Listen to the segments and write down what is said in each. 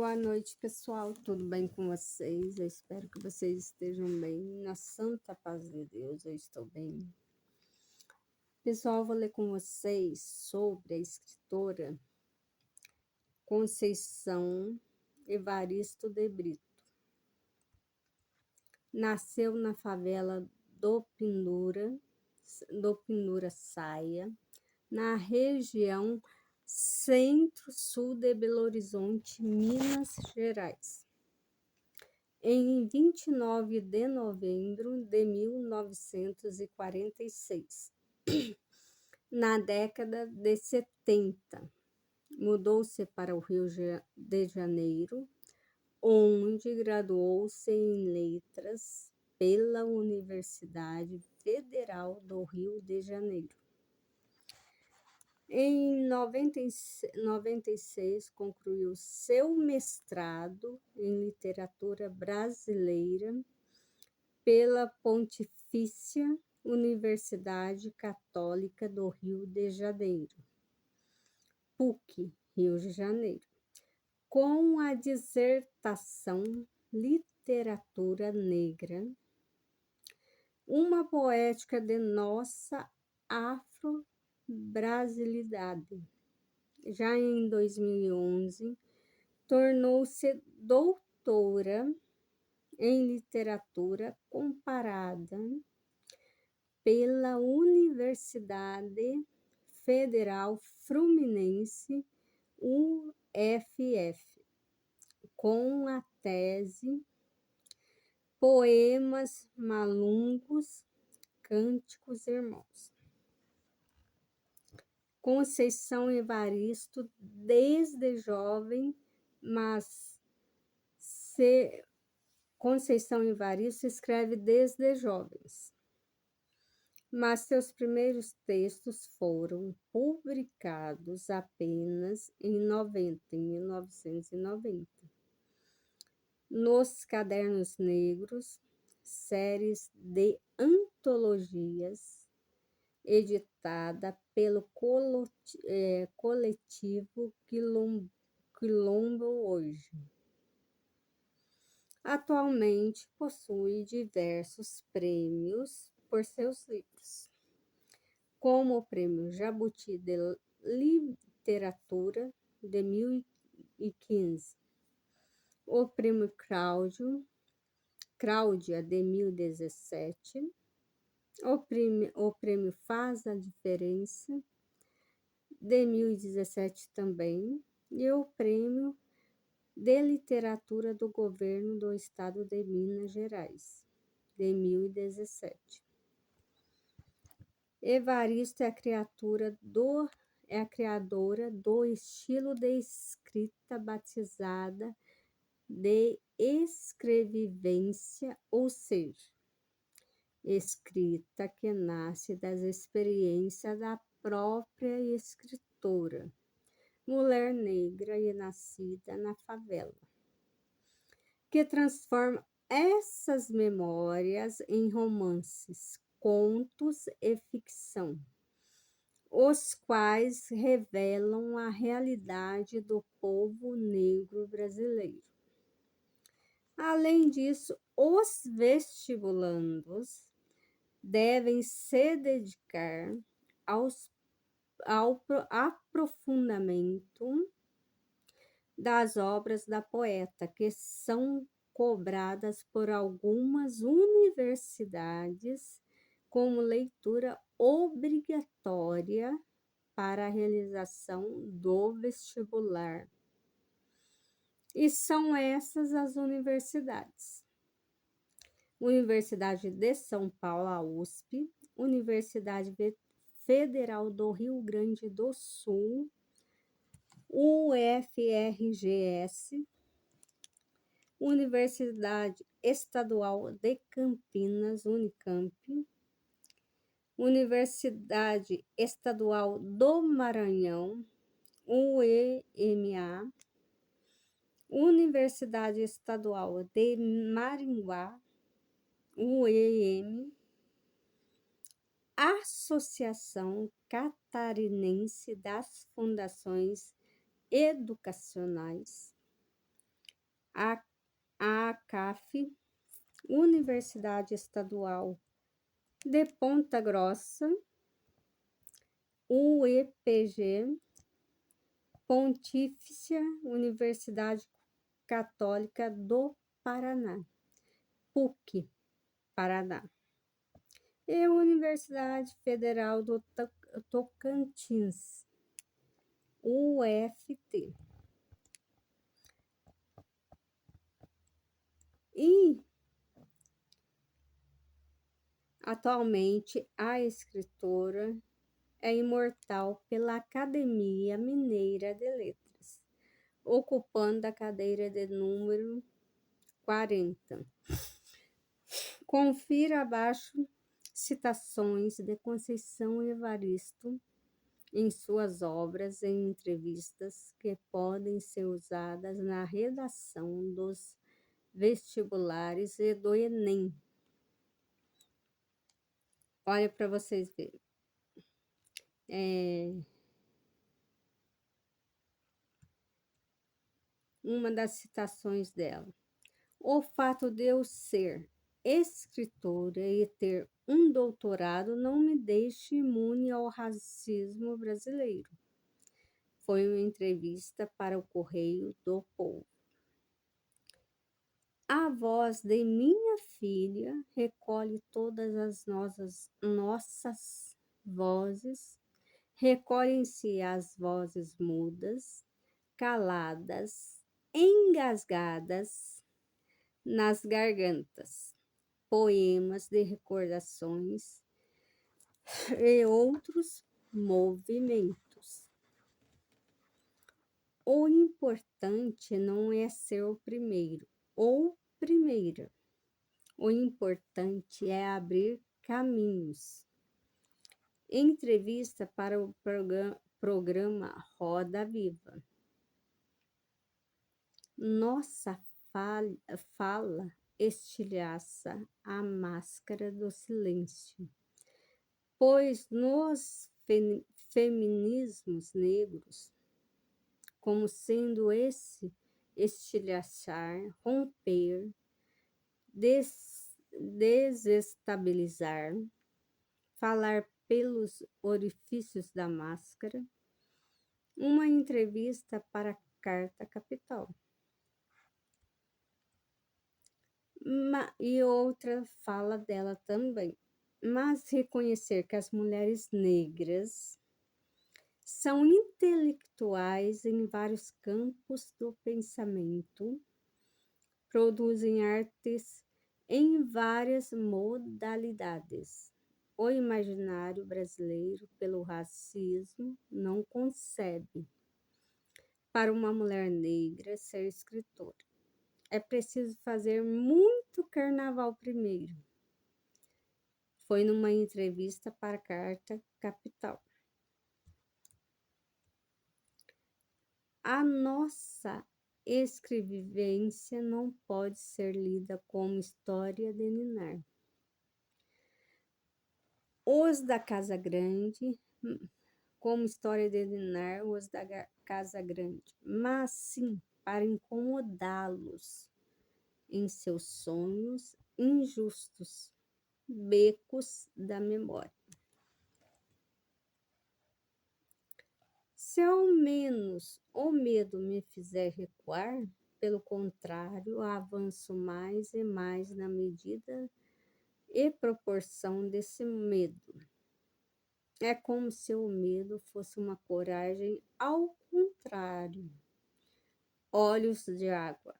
Boa noite, pessoal. Tudo bem com vocês? Eu espero que vocês estejam bem. Na santa paz de Deus, eu estou bem. Pessoal, eu vou ler com vocês sobre a escritora Conceição Evaristo de Brito. Nasceu na favela do Pinura Saia, na região centro-sul de Belo Horizonte, Minas Gerais, em 29 de novembro de 1946. Na década de 70, mudou-se para o Rio de Janeiro, onde graduou-se em Letras pela Universidade Federal do Rio de Janeiro. Em 96, concluiu seu mestrado em Literatura Brasileira pela Pontifícia Universidade Católica do Rio de Janeiro, PUC, Rio de Janeiro, com a dissertação Literatura Negra, uma poética de nossa afro-brasilidade. Já em 2011, tornou-se doutora em literatura comparada pela Universidade Federal Fluminense, UFF, com a tese Poemas Malungos, Cânticos Irmãos. Conceição Evaristo, desde jovem, Conceição Evaristo escreve desde jovens, mas seus primeiros textos foram publicados apenas em 1990, nos Cadernos Negros, séries de antologias editada pelo coletivo Quilombo Hoje. Atualmente possui diversos prêmios por seus livros, como o Prêmio Jabuti de Literatura de 2015, o Prêmio Cláudia de 2017, o prêmio Faz a Diferença, de 2017 também, e o Prêmio de Literatura do Governo do Estado de Minas Gerais, de 2017. Evaristo é a criadora do estilo de escrita batizada de escrevivência, ou seja, escrita que nasce das experiências da própria escritora, mulher negra e nascida na favela, que transforma essas memórias em romances, contos e ficção, os quais revelam a realidade do povo negro brasileiro. Além disso, os vestibulandos devem se dedicar ao aprofundamento das obras da poeta, que são cobradas por algumas universidades como leitura obrigatória para a realização do vestibular. E são essas as universidades: Universidade de São Paulo, a USP, Universidade Federal do Rio Grande do Sul, UFRGS, Universidade Estadual de Campinas, Unicamp, Universidade Estadual do Maranhão, UEMA, Universidade Estadual de Maringuá, UEM, Associação Catarinense das Fundações Educacionais, a ACAF, Universidade Estadual de Ponta Grossa, UEPG, Pontifícia Universidade Católica do Paraná, PUC, Paraná, e Universidade Federal do Tocantins, UFT. E atualmente a escritora é imortal pela Academia Mineira de Letras, ocupando a cadeira de número 40. Confira abaixo citações de Conceição Evaristo em suas obras e entrevistas que podem ser usadas na redação dos vestibulares e do Enem. Olha para vocês verem. Uma das citações dela. O fato de eu ser escritora e ter um doutorado não me deixa imune ao racismo brasileiro. Foi uma entrevista para o Correio do Povo. A voz de minha filha recolhe todas as nossas vozes, recolhem-se as vozes mudas, caladas, engasgadas nas gargantas, poemas de recordações e outros movimentos. O importante não é ser o primeiro ou primeira. O importante é abrir caminhos. Entrevista para o programa Roda Viva. Nossa fala estilhaça a máscara do silêncio, pois nos feminismos negros, como sendo esse estilhaçar, romper, desestabilizar, falar pelos orifícios da máscara, uma entrevista para a Carta Capital. E outra fala dela também. Mas reconhecer que as mulheres negras são intelectuais em vários campos do pensamento, produzem artes em várias modalidades. O imaginário brasileiro, pelo racismo, não concebe para uma mulher negra ser escritora. É preciso fazer muito carnaval primeiro. Foi numa entrevista para a Carta Capital. A nossa escrevivência não pode ser lida como história de ninar. Os da Casa Grande, como história de ninar, os da Casa Grande, mas sim para incomodá-los em seus sonhos injustos, becos da memória. Se ao menos o medo me fizer recuar, pelo contrário, avanço mais e mais na medida e proporção desse medo. É como se o medo fosse uma coragem ao contrário. Olhos de água.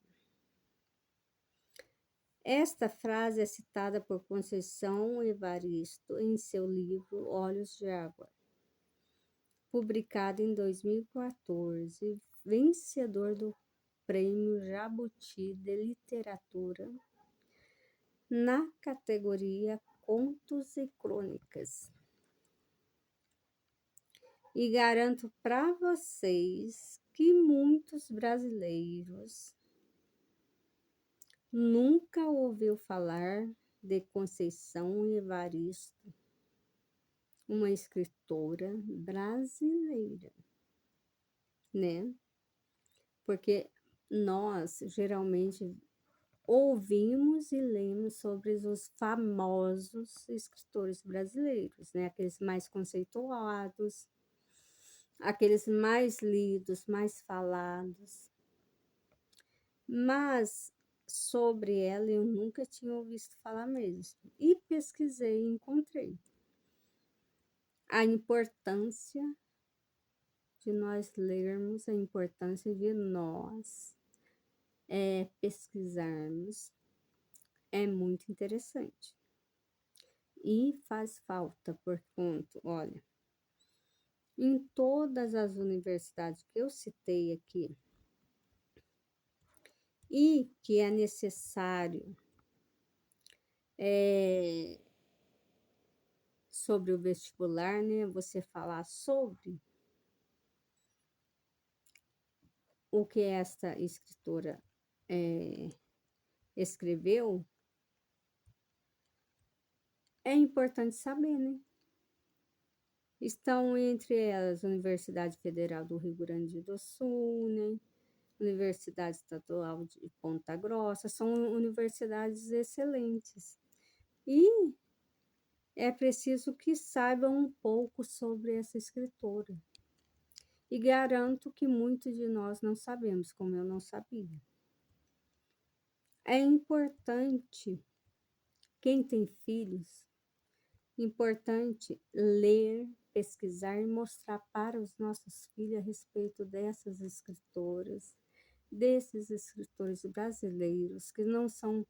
Esta frase é citada por Conceição Evaristo em seu livro Olhos de Água, publicado em 2014, vencedor do Prêmio Jabuti de Literatura na categoria Contos e Crônicas. E garanto para vocês que muitos brasileiros nunca ouviu falar de Conceição Evaristo, uma escritora brasileira, né? Porque nós geralmente ouvimos e lemos sobre os famosos escritores brasileiros, né? Aqueles mais conceituados, aqueles mais lidos, mais falados. Mas sobre ela eu nunca tinha ouvido falar mesmo. E pesquisei e encontrei a importância de nós lermos, a importância de nós pesquisarmos é muito interessante. E faz falta, por conta, olha, em todas as universidades que eu citei aqui, e que é necessário sobre o vestibular, né? Você falar sobre o que esta escritora escreveu, é importante saber, né? Estão entre elas a Universidade Federal do Rio Grande do Sul, né? Universidade Estadual de Ponta Grossa, são universidades excelentes. E é preciso que saibam um pouco sobre essa escritora. E garanto que muitos de nós não sabemos, como eu não sabia. É importante, quem tem filhos, importante ler, pesquisar e mostrar para os nossos filhos a respeito dessas escritoras, desses escritores brasileiros, que não são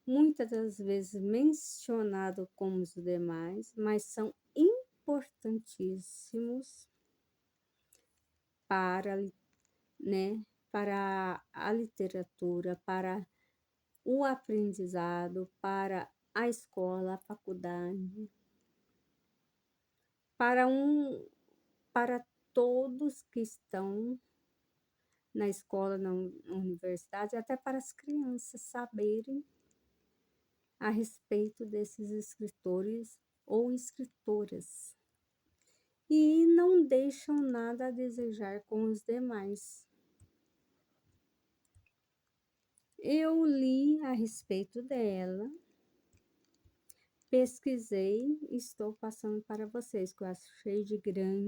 muitas das vezes mencionados como os demais, mas são importantíssimos para, né, para a literatura, para o aprendizado, para a escola, a faculdade, para todos que estão na escola, na universidade, até para as crianças saberem a respeito desses escritores ou escritoras. E não deixam nada a desejar com os demais. Eu li a respeito dela, pesquisei e estou passando para vocês, que eu achei de grande